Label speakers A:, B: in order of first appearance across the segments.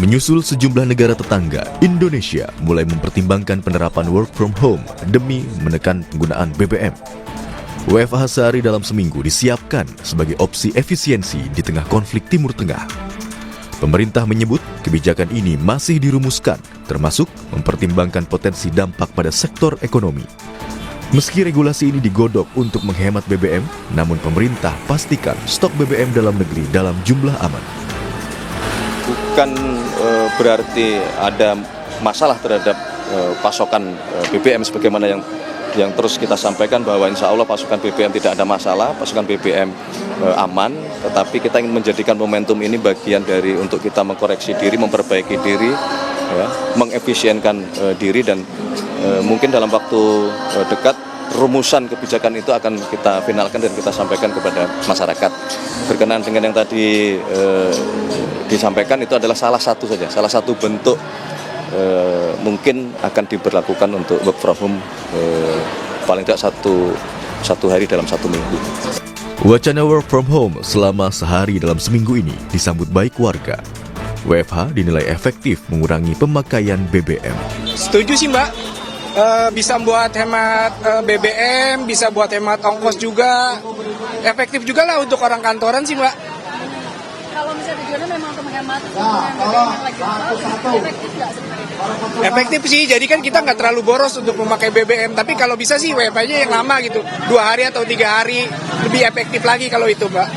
A: Menyusul sejumlah negara tetangga, Indonesia mulai mempertimbangkan penerapan work from home demi menekan penggunaan BBM. WFH sehari dalam seminggu disiapkan sebagai opsi efisiensi di tengah konflik Timur Tengah. Pemerintah menyebut kebijakan ini masih dirumuskan, termasuk mempertimbangkan potensi dampak pada sektor ekonomi. Meski regulasi ini digodok untuk menghemat BBM, namun pemerintah pastikan stok BBM dalam negeri dalam jumlah aman.
B: Bukan berarti ada masalah terhadap pasokan BBM sebagaimana yang terus kita sampaikan bahwa insya Allah pasokan BBM tidak ada masalah, pasokan BBM aman, tetapi kita ingin menjadikan momentum ini bagian dari untuk kita mengkoreksi diri, memperbaiki diri, ya, mengefisienkan diri dan mungkin dalam waktu dekat rumusan kebijakan itu akan kita finalkan dan kita sampaikan kepada masyarakat. Berkenaan dengan yang tadi disampaikan itu adalah salah satu bentuk mungkin akan diberlakukan untuk work from home paling tidak satu hari dalam 1 minggu.
A: Wacana work from home selama sehari dalam seminggu ini disambut baik warga. WFH dinilai efektif mengurangi pemakaian BBM.
C: Setuju sih Mbak, bisa buat hemat BBM, bisa buat hemat ongkos juga, efektif juga lah untuk orang kantoran sih Mbak.
D: Kalau misalnya tujuannya memang untuk menghemat BBM yang lagi mahal, efektif nggak sebenarnya?
C: Efektif sih, jadi kan kita nggak terlalu boros untuk memakai BBM, tapi kalau bisa sih WFH-nya yang lama gitu, 2 hari atau 3 hari, lebih efektif lagi kalau itu Mbak.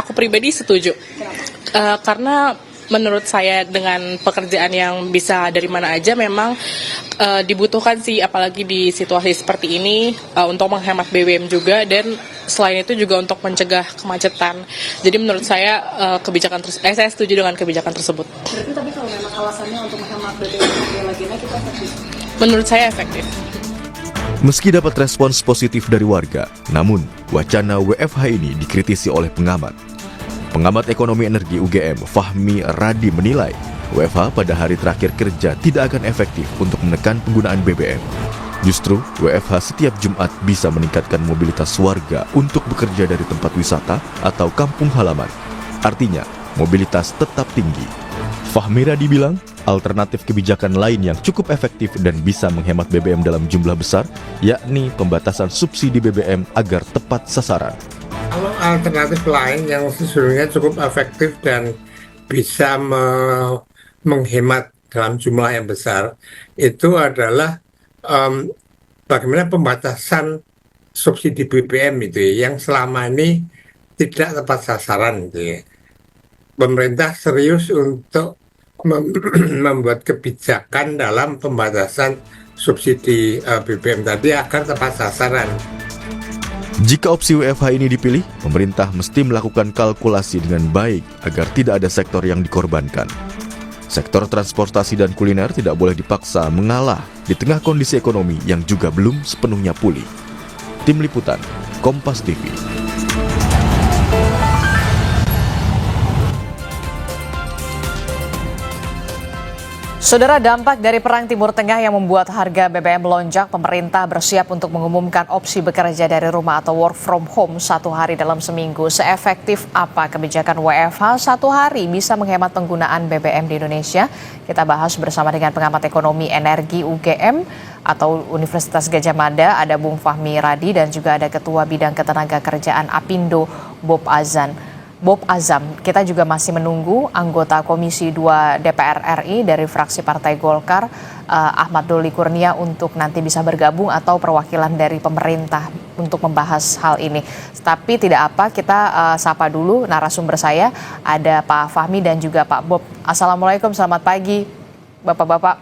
E: Aku pribadi setuju, karena menurut saya dengan pekerjaan yang bisa dari mana aja memang dibutuhkan sih, apalagi di situasi seperti ini untuk menghemat BBM juga, dan selain itu juga untuk mencegah kemacetan. Jadi menurut saya saya setuju dengan kebijakan tersebut.
D: Berarti tapi kalau memang alasannya untuk menghemat BBM lagi naik, kita efektif?
E: Menurut saya efektif.
A: Meski dapat respons positif dari warga, namun wacana WFH ini dikritisi oleh pengamat. Pengamat ekonomi energi UGM, Fahmi Radi menilai WFH pada hari terakhir kerja tidak akan efektif untuk menekan penggunaan BBM. Justru, WFH setiap Jumat bisa meningkatkan mobilitas warga untuk bekerja dari tempat wisata atau kampung halaman. Artinya, mobilitas tetap tinggi. Fahmi Radi bilang, alternatif kebijakan lain yang cukup efektif dan bisa menghemat BBM dalam jumlah besar, yakni pembatasan subsidi BBM agar tepat sasaran.
F: Kalau alternatif lain yang sesungguhnya cukup efektif dan bisa menghemat dalam jumlah yang besar, itu adalah bagaimana pembatasan subsidi BBM itu ya, yang selama ini tidak tepat sasaran gitu ya. Pemerintah serius untuk membuat kebijakan dalam pembatasan subsidi BBM tadi agar tepat sasaran.
A: Jika opsi WFH ini dipilih, pemerintah mesti melakukan kalkulasi dengan baik agar tidak ada sektor yang dikorbankan. Sektor transportasi dan kuliner tidak boleh dipaksa mengalah di tengah kondisi ekonomi yang juga belum sepenuhnya pulih. Tim Liputan, Kompas TV.
G: Saudara, dampak dari Perang Timur Tengah yang membuat harga BBM melonjak, pemerintah bersiap untuk mengumumkan opsi bekerja dari rumah atau work from home 1 hari dalam seminggu. Seefektif apa kebijakan WFH 1 hari bisa menghemat penggunaan BBM di Indonesia? Kita bahas bersama dengan pengamat ekonomi energi UGM atau Universitas Gadjah Mada, ada Bung Fahmi Radi, dan juga ada Ketua Bidang Ketenagakerjaan Apindo, Bob Azam. Kita juga masih menunggu anggota Komisi 2 DPR RI dari fraksi Partai Golkar, Ahmad Doli Kurnia, untuk nanti bisa bergabung atau perwakilan dari pemerintah untuk membahas hal ini. Tapi tidak apa, kita sapa dulu narasumber saya, ada Pak Fahmi dan juga Pak Bob. Assalamualaikum, selamat pagi Bapak-bapak.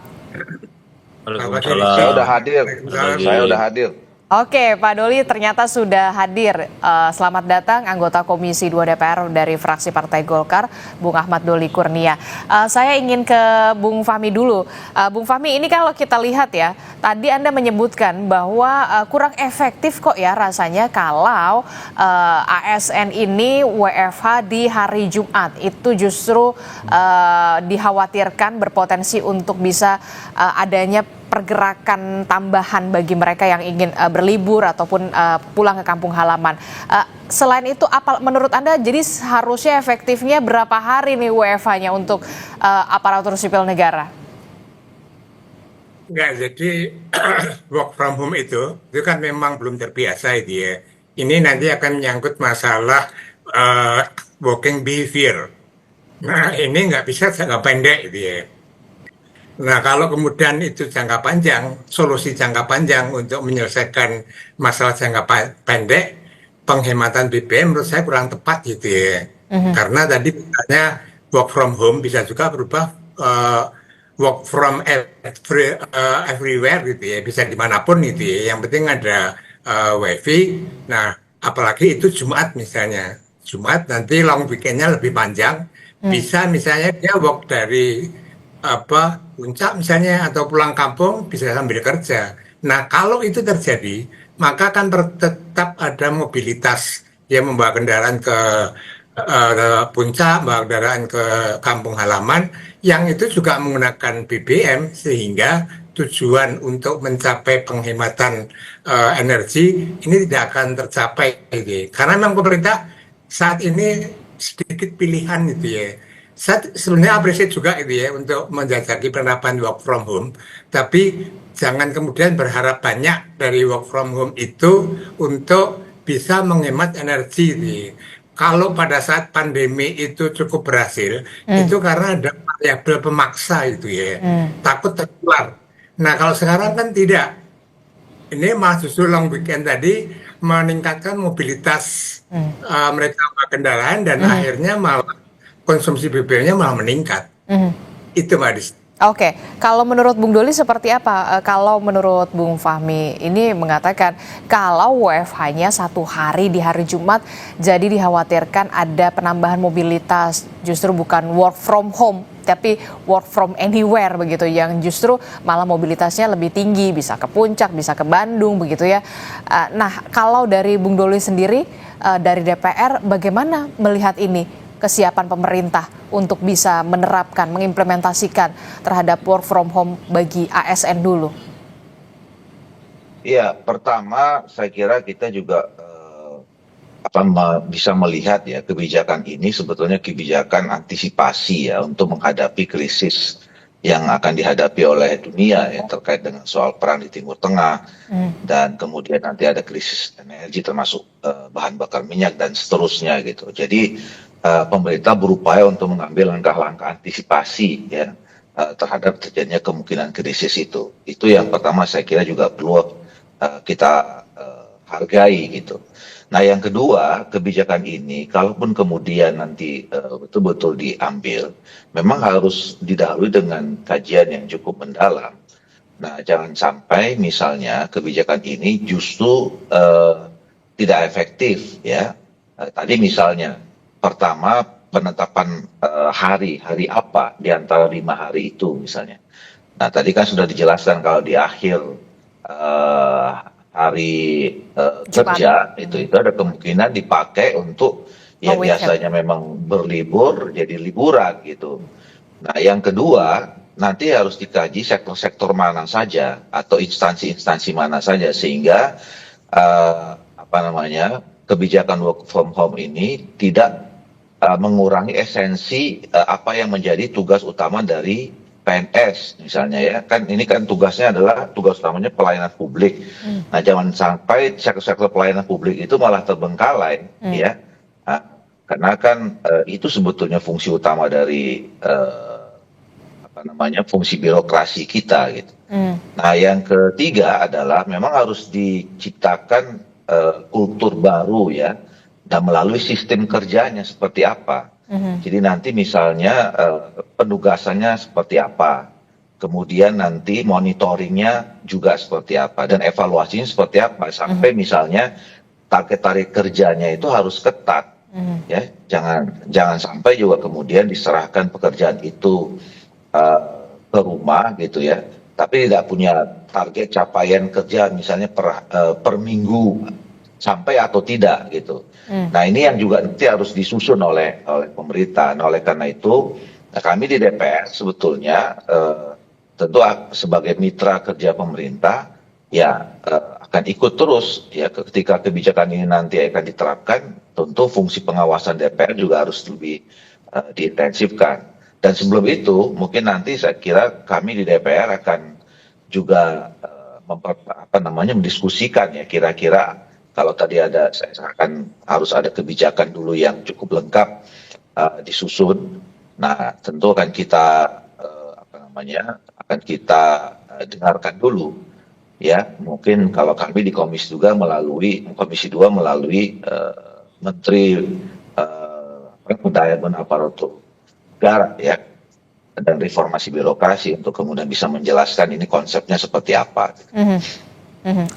B: Saya udah hadir.
G: Oke, Pak Doli ternyata sudah hadir. Selamat datang anggota Komisi 2 DPR dari fraksi Partai Golkar, Bung Ahmad Doli Kurnia. Saya ingin ke Bung Fahmi dulu. Bung Fahmi, ini kalau kita lihat ya, tadi Anda menyebutkan bahwa kurang efektif kok ya rasanya kalau ASN ini WFH di hari Jumat. Itu justru dikhawatirkan berpotensi untuk bisa adanya pergerakan tambahan bagi mereka yang ingin berlibur ataupun pulang ke kampung halaman. selain itu, apa menurut Anda jadi seharusnya efektifnya berapa hari nih WFH-nya untuk aparatur sipil negara?
F: Enggak, jadi work from home itu kan memang belum terbiasa itu ya. Ini nanti akan menyangkut masalah working behavior. Nah, ini nggak bisa jangka pendek gitu ya. Nah, kalau kemudian itu jangka panjang, solusi jangka panjang untuk menyelesaikan masalah jangka pendek, penghematan BBM menurut saya kurang tepat gitu ya. Karena tadi misalnya work from home bisa juga berubah work from everywhere gitu ya, bisa dimanapun gitu ya. Yang penting ada wifi. Nah, apalagi itu Jumat misalnya. Jumat nanti long weekendnya lebih panjang. Bisa misalnya dia work dari puncak misalnya atau pulang kampung bisa sambil kerja. Nah, kalau itu terjadi, maka akan tetap ada mobilitas yang membawa kendaraan ke puncak, membawa kendaraan ke kampung halaman, yang itu juga menggunakan BBM, sehingga tujuan untuk mencapai penghematan energi ini tidak akan tercapai. Gitu. Karena memang pemerintah saat ini sedikit pilihan gitu ya. Saya sebenarnya apresiasi juga itu ya untuk menjajaki penerapan work from home, tapi jangan kemudian berharap banyak dari work from home itu untuk bisa menghemat energi. Gitu. Kalau pada saat pandemi itu cukup berhasil, itu karena ada variabel pemaksa itu ya, takut tertular. Nah, kalau sekarang kan tidak. Ini malah justru long weekend tadi meningkatkan mobilitas mereka kendaraan dan akhirnya malah konsumsi BBM-nya malah meningkat. Itu Mbak Dis.
G: Oke, kalau menurut Bung Doli seperti apa? Kalau menurut Bung Fahmi ini mengatakan kalau WFH-nya 1 hari di hari Jumat, jadi dikhawatirkan ada penambahan mobilitas, justru bukan work from home, tapi work from anywhere begitu, yang justru malah mobilitasnya lebih tinggi, bisa ke puncak, bisa ke Bandung begitu ya. Nah, kalau dari Bung Doli sendiri, dari DPR, bagaimana melihat ini? Kesiapan pemerintah untuk bisa menerapkan, mengimplementasikan terhadap work from home bagi ASN dulu?
H: Iya, pertama saya kira kita juga bisa melihat ya kebijakan ini sebetulnya kebijakan antisipasi ya untuk menghadapi krisis yang akan dihadapi oleh dunia ya terkait dengan soal perang di Timur Tengah dan kemudian nanti ada krisis energi termasuk bahan bakar minyak dan seterusnya gitu. Jadi pemerintah berupaya untuk mengambil langkah-langkah antisipasi ya terhadap terjadinya kemungkinan krisis itu. Itu yang pertama saya kira juga perlu kita hargai gitu. Nah, yang kedua, kebijakan ini kalaupun kemudian nanti betul-betul diambil, memang harus didahului dengan kajian yang cukup mendalam. Nah, jangan sampai misalnya kebijakan ini justru tidak efektif ya. Tadi misalnya pertama penetapan hari apa di antara 5 hari itu misalnya. Nah, tadi kan sudah dijelaskan kalau di akhir hari kerja itu ada kemungkinan dipakai untuk yang biasanya memang berlibur jadi liburan gitu. Nah, yang kedua nanti harus dikaji sektor-sektor mana saja atau instansi-instansi mana saja sehingga kebijakan work from home ini tidak mengurangi esensi apa yang menjadi tugas utama dari PNS misalnya ya, kan ini kan tugasnya adalah tugas utamanya pelayanan publik. Nah, jangan sampai sektor-sektor pelayanan publik itu malah terbengkalai ya, karena kan itu sebetulnya fungsi utama dari fungsi birokrasi kita gitu. Nah, yang ketiga adalah memang harus diciptakan kultur baru ya, dan melalui sistem kerjanya seperti apa. Jadi nanti misalnya penugasannya seperti apa, kemudian nanti monitoringnya juga seperti apa, dan evaluasinya seperti apa, sampai misalnya target kerjanya itu harus ketat, ya, jangan sampai juga kemudian diserahkan pekerjaan itu ke rumah gitu ya, tapi tidak punya target capaian kerja misalnya per minggu sampai atau tidak gitu. Nah, ini yang juga nanti harus disusun oleh pemerintah. Nah, oleh karena itu kami di DPR sebetulnya tentu sebagai mitra kerja pemerintah ya akan ikut terus ya ketika kebijakan ini nanti akan diterapkan. Tentu fungsi pengawasan DPR juga harus lebih diintensifkan. Dan sebelum itu mungkin nanti saya kira kami di DPR akan juga mendiskusikan ya kira-kira kalau tadi saya akan harus ada kebijakan dulu yang cukup lengkap disusun. Nah tentu akan kita akan kita dengarkan dulu ya, mungkin kalau kami di Komisi 2 melalui Menteri Pemberdayaan Aparatur Negara ya dan reformasi birokrasi untuk kemudian bisa menjelaskan ini konsepnya seperti apa.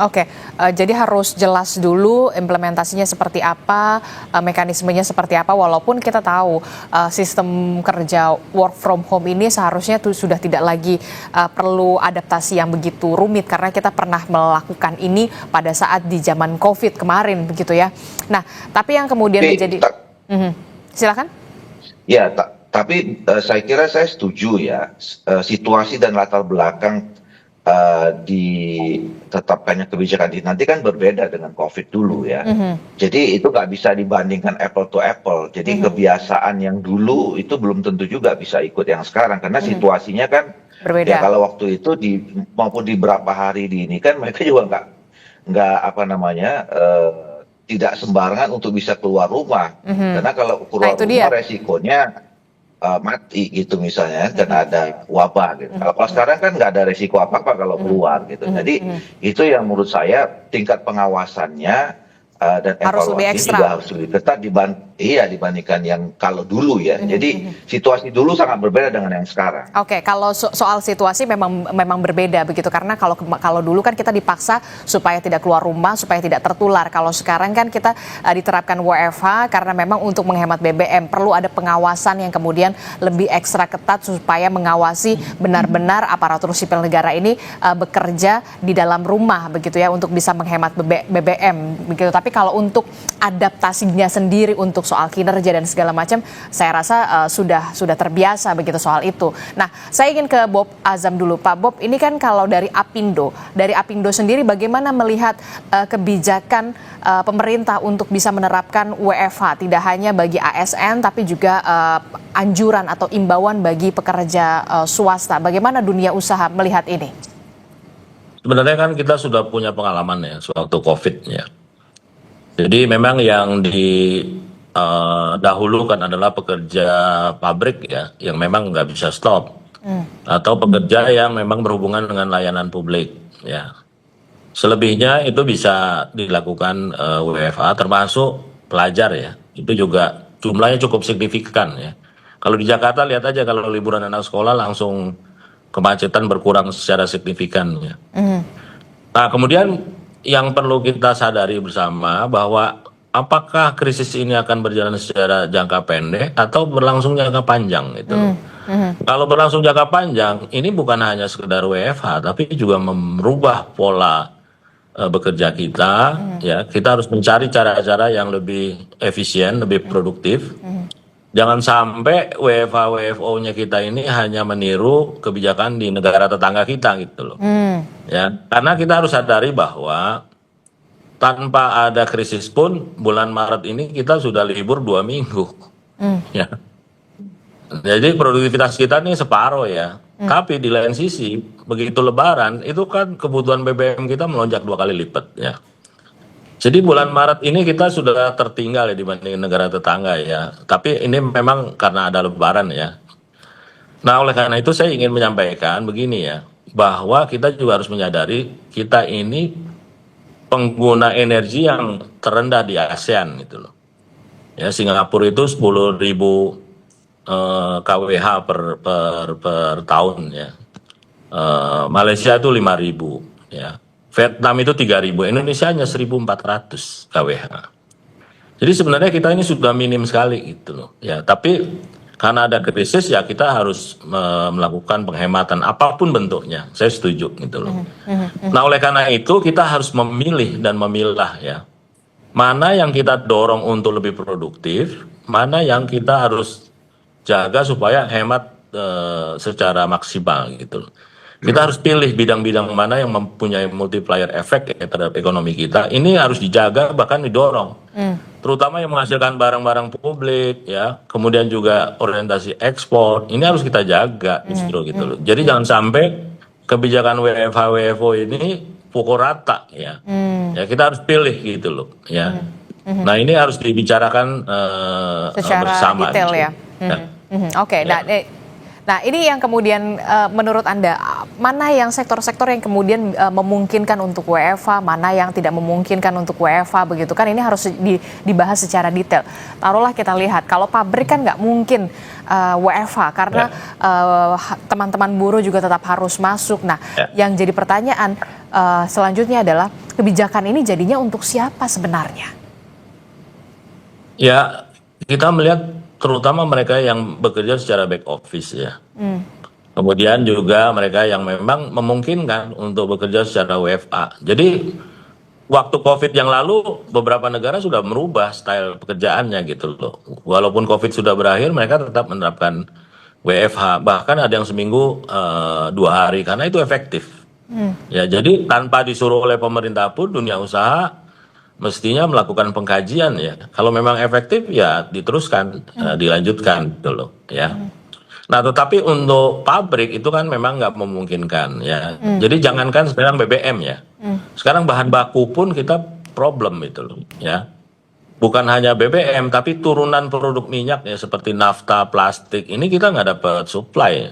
G: Oke, jadi harus jelas dulu implementasinya seperti apa, mekanismenya seperti apa, walaupun kita tahu sistem kerja work from home ini seharusnya sudah tidak lagi perlu adaptasi yang begitu rumit, karena kita pernah melakukan ini pada saat di zaman COVID kemarin, begitu ya. Nah, tapi yang kemudian menjadi... Silakan.
H: Ya, tapi saya kira saya setuju ya, situasi dan latar belakang ditetapkannya kebijakan ini nanti kan berbeda dengan COVID dulu ya. Jadi itu nggak bisa dibandingkan apple to apple. Jadi kebiasaan yang dulu itu belum tentu juga bisa ikut yang sekarang karena situasinya kan berbeda. Ya kalau waktu itu maupun di beberapa hari ini kan mereka juga nggak tidak sembarangan untuk bisa keluar rumah. Karena kalau keluar rumah resikonya mati gitu misalnya dan ada wabah gitu. Kalau sekarang kan nggak ada resiko apa-apa kalau keluar gitu. Jadi itu yang menurut saya tingkat pengawasannya dan evaluasi juga harus lebih ketat dibandingkan yang kalau dulu ya. Jadi situasi dulu sangat berbeda dengan yang sekarang.
G: Oke, kalau soal situasi memang berbeda begitu, karena kalau dulu kan kita dipaksa supaya tidak keluar rumah, supaya tidak tertular. Kalau sekarang kan kita diterapkan WFH karena memang untuk menghemat BBM perlu ada pengawasan yang kemudian lebih ekstra ketat supaya mengawasi benar-benar aparatur sipil negara ini bekerja di dalam rumah begitu ya untuk bisa menghemat BBM begitu. Tapi kalau untuk adaptasinya sendiri untuk soal kinerja dan segala macam, saya rasa sudah terbiasa begitu soal itu. Nah, saya ingin ke Bob Azam dulu. Pak Bob, ini kan kalau dari Apindo sendiri bagaimana melihat kebijakan pemerintah untuk bisa menerapkan WFH tidak hanya bagi ASN tapi juga anjuran atau imbauan bagi pekerja swasta. Bagaimana dunia usaha melihat ini?
I: Sebenarnya kan kita sudah punya pengalaman ya sewaktu COVID ya. Jadi memang yang dahulukan adalah pekerja pabrik ya, yang memang nggak bisa stop, atau pekerja yang memang berhubungan dengan layanan publik ya. Selebihnya itu bisa dilakukan WFH, termasuk pelajar ya. Itu juga jumlahnya cukup signifikan ya. Kalau di Jakarta lihat aja kalau liburan anak sekolah langsung kemacetan berkurang secara signifikan ya. Nah kemudian yang perlu kita sadari bersama bahwa apakah krisis ini akan berjalan secara jangka pendek atau berlangsung jangka panjang gitu. Kalau berlangsung jangka panjang, ini bukan hanya sekedar WFH, tapi juga merubah pola bekerja kita. Ya, kita harus mencari cara-cara yang lebih efisien, lebih produktif. Jangan sampai WFH-WFO-nya kita ini hanya meniru kebijakan di negara tetangga kita gitu loh. Ya, karena kita harus sadari bahwa tanpa ada krisis pun bulan Maret ini kita sudah libur 2 minggu. Ya. Jadi produktivitas kita nih separuh ya. Tapi di lain sisi begitu Lebaran itu kan kebutuhan BBM kita melonjak 2 kali lipat ya. Jadi bulan Maret ini kita sudah tertinggal ya dibanding negara tetangga ya. Tapi ini memang karena ada Lebaran ya. Nah oleh karena itu saya ingin menyampaikan begini ya, bahwa kita juga harus menyadari kita ini pengguna energi yang terendah di ASEAN gitu loh. Ya Singapura itu 10.000 kWh per tahun ya. Malaysia itu 5.000 ya. Vietnam itu 3.000, Indonesia hanya 1.400 kWh. Jadi sebenarnya kita ini sudah minim sekali gitu loh. Ya, tapi karena ada krisis ya kita harus melakukan penghematan apapun bentuknya. Saya setuju gitu loh. Nah, oleh karena itu kita harus memilih dan memilah ya. Mana yang kita dorong untuk lebih produktif, mana yang kita harus jaga supaya hemat secara maksimal gitu loh. Kita harus pilih bidang-bidang mana yang mempunyai multiplier efek ya, terhadap ekonomi kita. Ini harus dijaga bahkan didorong. Terutama yang menghasilkan barang-barang publik ya, kemudian juga orientasi ekspor. Ini harus kita jaga justru gitu loh. Jadi jangan sampai kebijakan WFH WFO ini pukul rata ya. Ya kita harus pilih gitu loh ya. Nah ini harus dibicarakan
G: Secara
I: bersama.
G: detail
I: gitu.
G: ya. Oke,
I: Ya.
G: nah ini yang kemudian menurut Anda mana yang sektor-sektor yang kemudian memungkinkan untuk WFH, mana yang tidak memungkinkan untuk WFH begitu kan, ini harus dibahas secara detail. Taruhlah kita lihat kalau pabrik kan nggak mungkin WFH karena teman-teman buruh juga tetap harus masuk. Nah, yang jadi pertanyaan selanjutnya adalah kebijakan ini jadinya untuk siapa sebenarnya?
I: Ya, kita melihat terutama mereka yang bekerja secara back office ya. Kemudian juga mereka yang memang memungkinkan untuk bekerja secara WFA. Jadi waktu COVID yang lalu beberapa negara sudah merubah style pekerjaannya gitu loh. Walaupun COVID sudah berakhir, mereka tetap menerapkan WFH. Bahkan ada yang seminggu 2 hari karena itu efektif. Ya, jadi tanpa disuruh oleh pemerintah pun dunia usaha mestinya melakukan pengkajian ya. Kalau memang efektif ya diteruskan, dilanjutkan gitu loh ya. Nah tetapi untuk pabrik itu kan memang nggak memungkinkan ya. Jadi jangankan sekarang BBM ya. Sekarang bahan baku pun kita problem itu loh ya. Bukan hanya BBM tapi turunan produk minyak ya seperti nafta, plastik ini kita nggak dapat supply.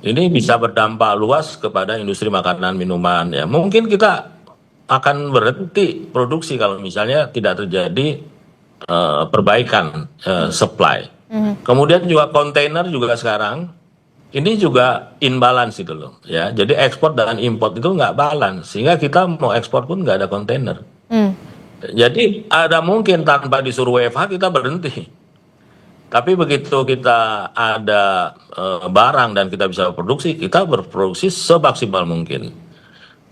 I: Ini bisa berdampak luas kepada industri makanan minuman ya. Mungkin kita akan berhenti produksi kalau misalnya tidak terjadi perbaikan supply. Kemudian juga kontainer juga sekarang ini juga imbalance itu loh ya. Jadi ekspor dan import itu nggak balance sehingga kita mau ekspor pun nggak ada kontainer. Jadi ada mungkin tanpa disuruh WFH kita berhenti. Tapi begitu kita ada barang dan kita bisa produksi, kita berproduksi semaksimal mungkin.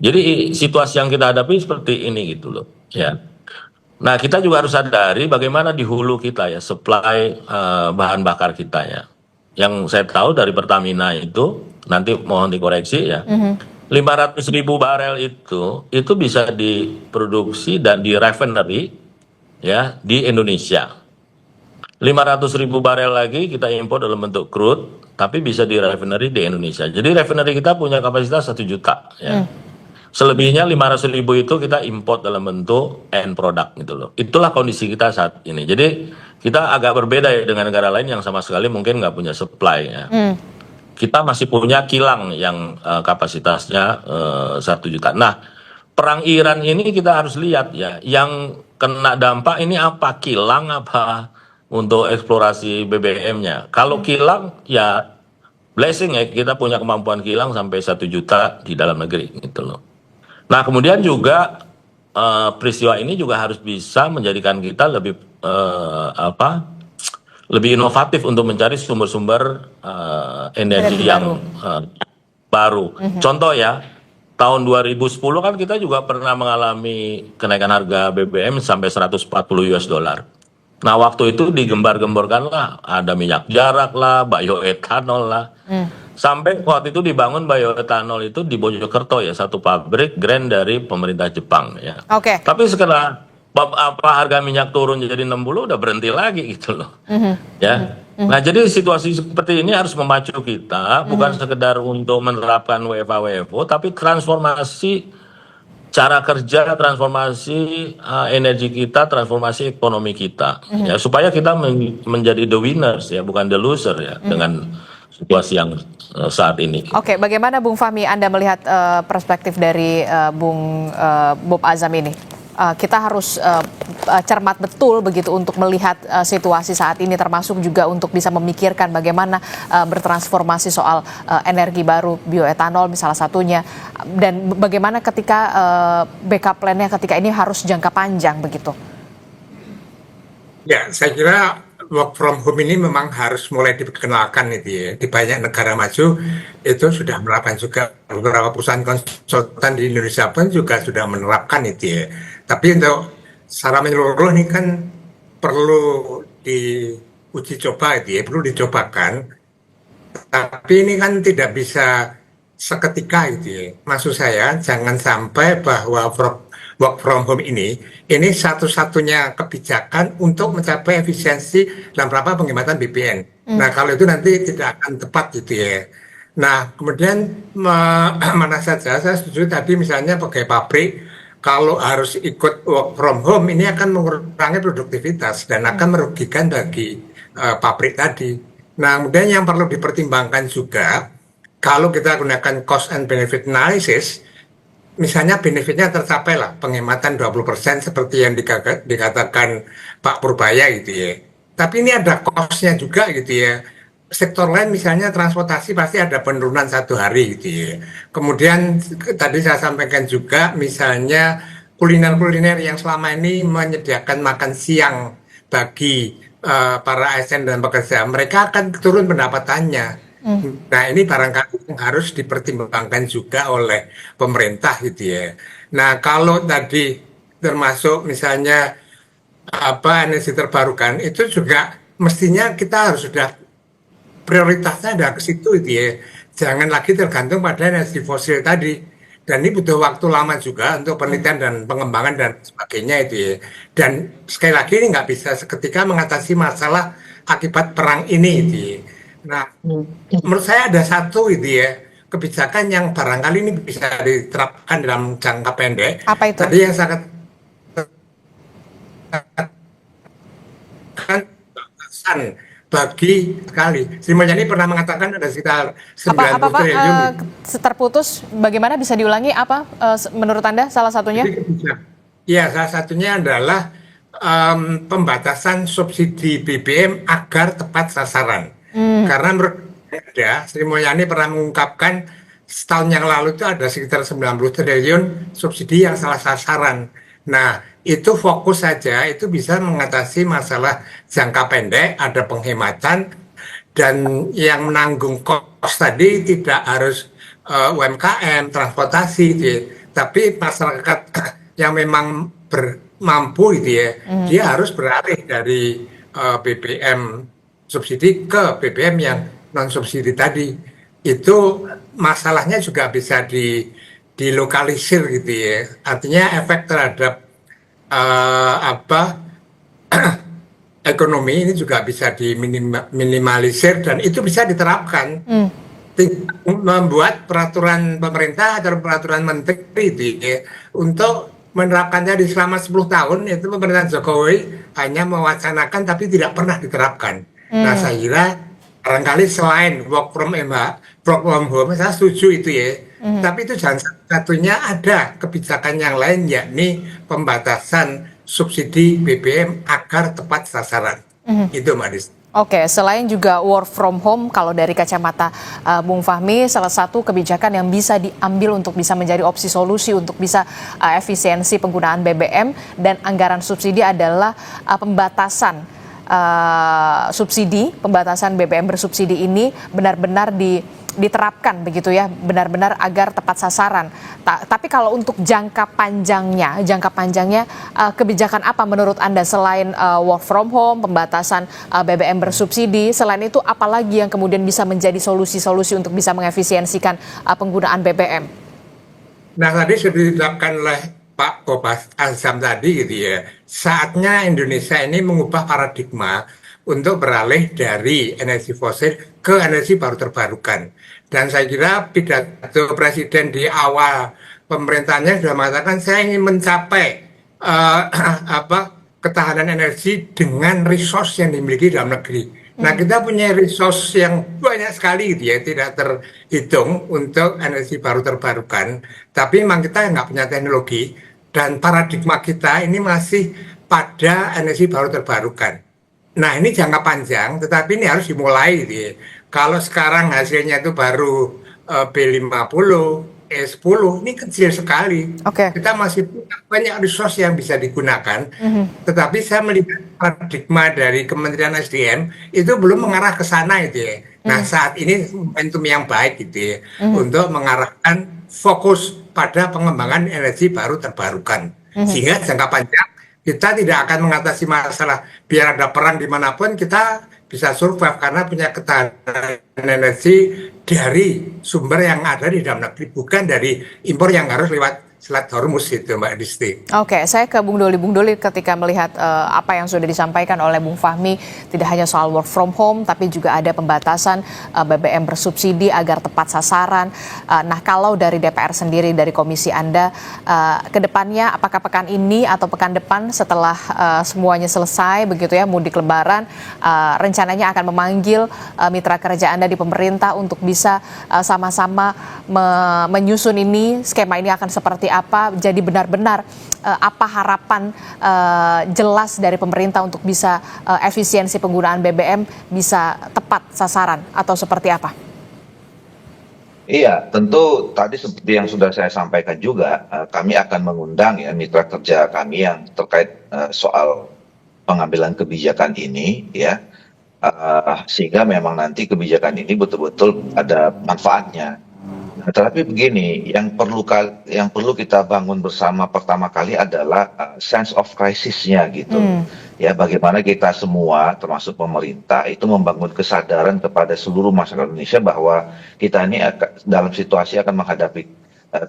I: Jadi situasi yang kita hadapi seperti ini gitu loh ya. Nah kita juga harus sadari bagaimana di hulu kita ya supply bahan bakar kita ya. Yang saya tahu dari Pertamina itu nanti mohon dikoreksi ya. 500.000 barel itu bisa diproduksi dan di refinery ya di Indonesia. 500.000 barel lagi kita impor dalam bentuk crude tapi bisa di refinery di Indonesia. Jadi refinery kita punya kapasitas 1 juta ya. Selebihnya 500.000 itu kita import dalam bentuk end product gitu loh. Itulah kondisi kita saat ini. Jadi kita agak berbeda ya dengan negara lain yang sama sekali mungkin nggak punya supply ya. Kita masih punya kilang yang kapasitasnya 1 juta. Nah, perang Iran ini kita harus lihat ya. Yang kena dampak ini apa? Kilang apa untuk eksplorasi BBM-nya? Kalau kilang ya blessing ya kita punya kemampuan kilang sampai 1 juta di dalam negeri gitu loh. Nah kemudian juga peristiwa ini juga harus bisa menjadikan kita lebih lebih inovatif untuk mencari sumber-sumber energi yang baru. Contoh ya, tahun 2010 kan kita juga pernah mengalami kenaikan harga BBM sampai 140 US dollar. Nah waktu itu digembar-gemborkan lah, ada minyak jarak lah, bioetanol lah. Sampai waktu itu dibangun bioetanol itu di Mojokerto ya, satu pabrik grand dari pemerintah Jepang ya. Tapi setelah harga minyak turun jadi 60 udah berhenti lagi gitu loh. Ya. Nah, jadi situasi seperti ini harus memacu kita bukan sekedar untuk menerapkan WFH WFO tapi transformasi cara kerja, transformasi energi kita, transformasi ekonomi kita ya supaya kita menjadi the winners ya, bukan the loser ya dengan situasi yang saat ini.
G: Oke, bagaimana Bung Fahmi Anda melihat perspektif dari Bung Bob Azam ini? Kita harus cermat betul begitu untuk melihat situasi saat ini, termasuk juga untuk bisa memikirkan bagaimana bertransformasi soal energi baru, bioetanol misalnya satunya, dan bagaimana ketika backup plan-nya ketika ini harus jangka panjang begitu.
F: Ya, saya kira work from home ini memang harus mulai diperkenalkan itu ya. Di banyak negara maju itu sudah menerapkan juga, beberapa perusahaan konsultan di Indonesia pun juga sudah menerapkan itu ya. Tapi untuk secara menyeluruh ini kan perlu diuji coba itu ya, perlu dicobakan. Tapi ini kan tidak bisa seketika gitu ya. Maksud saya jangan sampai bahwa work from home ini satu-satunya kebijakan untuk mencapai efisiensi dalam rangka penghematan BPN. Nah, kalau itu nanti tidak akan tepat gitu ya. Nah, kemudian mana saja saya setuju tadi misalnya pegawai pabrik kalau harus ikut work from home ini akan mengurangi produktivitas dan akan merugikan bagi pabrik tadi. Nah, kemudian yang perlu dipertimbangkan juga kalau kita gunakan cost and benefit analysis, misalnya benefitnya tercapai lah penghematan 20% seperti yang dikatakan Pak Purbaya gitu ya. Tapi ini ada cost-nya juga gitu ya. Sektor lain misalnya transportasi pasti ada penurunan 1 hari gitu ya. Kemudian tadi saya sampaikan juga misalnya kuliner-kuliner yang selama ini menyediakan makan siang bagi para ASN dan pekerja, mereka akan turun pendapatannya. Nah, ini barangkali yang harus dipertimbangkan juga oleh pemerintah gitu ya. Nah, kalau tadi termasuk misalnya energi terbarukan itu juga mestinya kita harus sudah prioritasnya ada ke situ gitu ya. Jangan lagi tergantung pada energi fosil tadi. Dan ini butuh waktu lama juga untuk penelitian dan pengembangan dan sebagainya itu ya. Dan sekali lagi ini nggak bisa seketika mengatasi masalah akibat perang ini gitu ya. Nah, menurut saya ada satu gitu ya, kebijakan yang barangkali ini bisa diterapkan dalam jangka pendek.
G: Apa itu?
F: Tadi yang sangat batasan bagi sekali. Sri Mulyani pernah mengatakan ada sekitar 90
G: Pak?
F: triliun.
G: Terputus, bagaimana bisa diulangi apa menurut Anda salah satunya?
F: Ya, salah satunya adalah pembatasan subsidi BBM agar tepat sasaran. Karena menurut saya, Sri Mulyani pernah mengungkapkan setahun yang lalu itu ada sekitar 90 triliun subsidi yang salah sasaran. Nah, itu fokus saja, itu bisa mengatasi masalah jangka pendek, ada penghematan, dan yang menanggung kos tadi tidak harus UMKM, transportasi, gitu ya. Tapi masyarakat yang memang mampu gitu ya, dia harus beralih dari BBM subsidi ke BBM yang non subsidi tadi. Itu masalahnya juga bisa dilokalisir gitu ya. Artinya efek terhadap ekonomi ini juga bisa diminimalisir dan itu bisa diterapkan. Membuat peraturan pemerintah atau peraturan menteri itu ya, untuk menerapkannya di selama 10 tahun itu pemerintahan Jokowi hanya mewacanakan tapi tidak pernah diterapkan. Nah, saya kira barangkali selain work from home, saya setuju itu ya. Tapi itu jangan satunya ada kebijakan yang lain, yakni pembatasan subsidi BBM agar tepat sasaran. Itu, Mbak Dis.
G: Oke, selain juga work from home, kalau dari kacamata Bung Fahmi, salah satu kebijakan yang bisa diambil untuk bisa menjadi opsi solusi untuk bisa efisiensi penggunaan BBM dan anggaran subsidi adalah pembatasan subsidi, pembatasan BBM bersubsidi ini benar-benar diterapkan begitu ya, benar-benar agar tepat sasaran. Tapi kalau untuk jangka panjangnya kebijakan apa menurut Anda selain work from home, pembatasan BBM bersubsidi, selain itu apalagi yang kemudian bisa menjadi solusi-solusi untuk bisa mengefisiensikan penggunaan BBM?
F: Nah, tadi sudah ditetapkan oleh Pak Kobas Azam tadi gitu ya. Saatnya Indonesia ini mengubah paradigma untuk beralih dari energi fosil ke energi baru terbarukan. Dan saya kira pidato Presiden di awal pemerintahnya sudah mengatakan saya ingin mencapai ketahanan energi dengan resource yang dimiliki dalam negeri. Nah, kita punya resource yang banyak sekali gitu ya, tidak terhitung untuk energi baru terbarukan. Tapi memang kita nggak punya teknologi dan paradigma kita ini masih pada energi baru terbarukan. Nah, ini jangka panjang, tetapi ini harus dimulai gitu ya. Kalau sekarang hasilnya itu baru B50, E10, ini kecil sekali. Kita masih punya banyak resource yang bisa digunakan, tetapi saya melihat paradigma dari Kementerian SDM itu belum mengarah ke sana gitu ya. Nah, saat ini momentum yang baik gitu ya, untuk mengarahkan fokus pada pengembangan energi baru terbarukan. Sehingga jangka panjang kita tidak akan mengatasi masalah biar ada perang dimanapun, kita bisa survive karena punya ketahanan energi dari sumber yang ada di dalam negeri, bukan dari impor yang harus lewat Selat Hormuz itu, Mbak Disti.
G: Oke, saya ke Bung Doli. Bung Doli, ketika melihat apa yang sudah disampaikan oleh Bung Fahmi, tidak hanya soal work from home, tapi juga ada pembatasan BBM bersubsidi agar tepat sasaran. Nah, kalau dari DPR sendiri, dari komisi Anda, ke depannya apakah pekan ini atau pekan depan setelah semuanya selesai, begitu ya, mudik lebaran, rencananya akan memanggil mitra kerja Anda di pemerintah untuk bisa sama-sama menyusun ini, skema ini akan seperti apa, jadi benar-benar apa harapan jelas dari pemerintah untuk bisa efisiensi penggunaan BBM bisa tepat sasaran atau seperti apa?
H: Iya, tentu tadi seperti yang sudah saya sampaikan juga, kami akan mengundang ya mitra kerja kami yang terkait soal pengambilan kebijakan ini, ya, sehingga memang nanti kebijakan ini betul-betul ada manfaatnya. Nah, tetapi begini, yang perlu kita bangun bersama pertama kali adalah sense of crisis-nya gitu. Ya, bagaimana kita semua, termasuk pemerintah, itu membangun kesadaran kepada seluruh masyarakat Indonesia bahwa kita ini dalam situasi akan menghadapi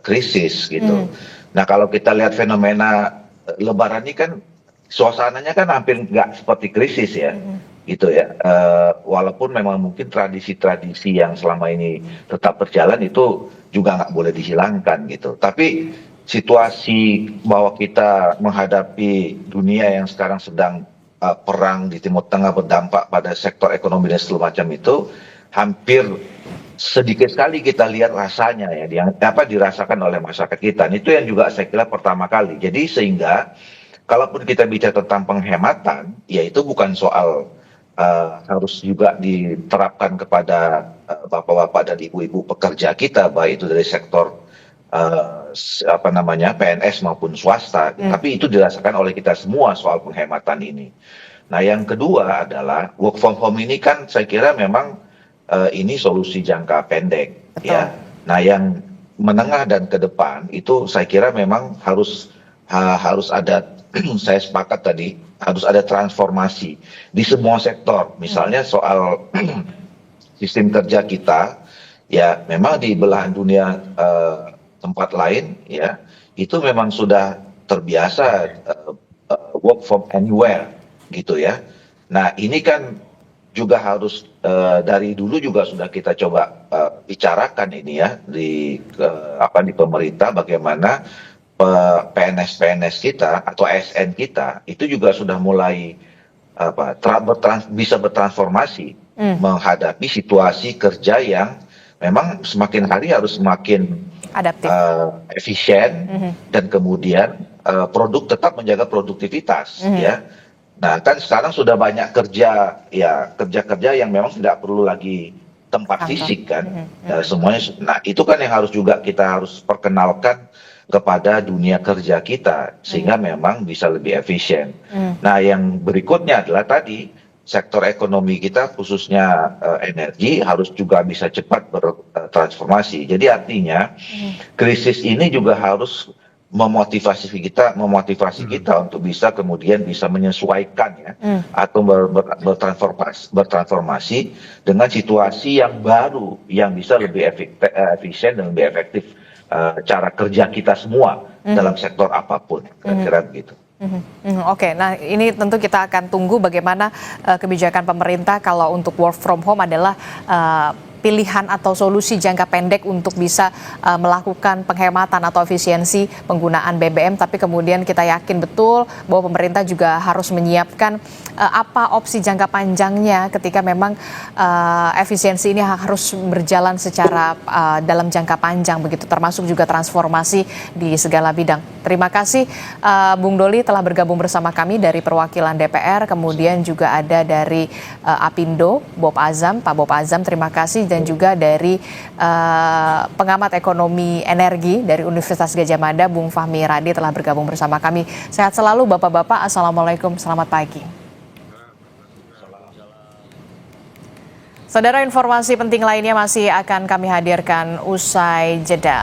H: krisis gitu. Nah, kalau kita lihat fenomena Lebaran ini kan suasananya kan hampir nggak seperti krisis ya. Gitu ya, walaupun memang mungkin tradisi-tradisi yang selama ini tetap berjalan itu juga nggak boleh dihilangkan gitu. Tapi situasi bahwa kita menghadapi dunia yang sekarang sedang perang di Timur Tengah berdampak pada sektor ekonomi dan segala macam itu, hampir sedikit sekali kita lihat rasanya ya, yang dirasakan oleh masyarakat kita. Itu yang juga saya kira pertama kali. Jadi sehingga kalaupun kita bicara tentang penghematan, ya itu bukan soal harus juga diterapkan kepada bapak-bapak dan ibu-ibu pekerja kita, baik itu dari sektor PNS maupun swasta, tapi itu dirasakan oleh kita semua soal penghematan ini. Nah, yang kedua adalah work from home ini kan saya kira memang ini solusi jangka pendek. Betul. Ya. Nah, yang menengah dan ke depan itu saya kira memang harus ada saya sepakat tadi, harus ada transformasi di semua sektor. Misalnya soal sistem kerja kita, ya memang di belahan dunia tempat lain, ya itu memang sudah terbiasa work from anywhere, gitu ya. Nah, ini kan juga harus dari dulu juga sudah kita coba bicarakan ini ya di pemerintah, bagaimana PNS kita atau ASN kita itu juga sudah mulai bisa bertransformasi menghadapi situasi kerja yang memang semakin hari harus semakin adaptif, efisien, dan kemudian produk tetap menjaga produktivitas, ya. Nah, kan sekarang sudah banyak kerja yang memang tidak perlu lagi tempat fisik kan, semuanya. Nah, itu kan yang kita harus perkenalkan kepada dunia kerja kita sehingga memang bisa lebih efisien. Nah, yang berikutnya adalah tadi sektor ekonomi kita khususnya energi harus juga bisa cepat bertransformasi. Jadi artinya krisis ini juga harus memotivasi kita untuk bisa kemudian bisa menyesuaikan ya atau bertransformasi dengan situasi yang baru yang bisa lebih efisien dan lebih efektif cara kerja kita semua dalam sektor apapun, kira-kira begitu.
G: Oke, nah ini tentu kita akan tunggu bagaimana kebijakan pemerintah kalau untuk work from home adalah pilihan atau solusi jangka pendek untuk bisa melakukan penghematan atau efisiensi penggunaan BBM, tapi kemudian kita yakin betul bahwa pemerintah juga harus menyiapkan apa opsi jangka panjangnya ketika memang efisiensi ini harus berjalan secara dalam jangka panjang begitu, termasuk juga transformasi di segala bidang. Terima kasih Bung Doli telah bergabung bersama kami dari perwakilan DPR, kemudian juga ada dari Apindo, Pak Bob Azam, terima kasih, dan juga dari pengamat ekonomi energi dari Universitas Gadjah Mada, Bung Fahmi Radi telah bergabung bersama kami. Sehat selalu Bapak-Bapak, Assalamualaikum, selamat pagi. Saudara, informasi penting lainnya masih akan kami hadirkan usai jeda.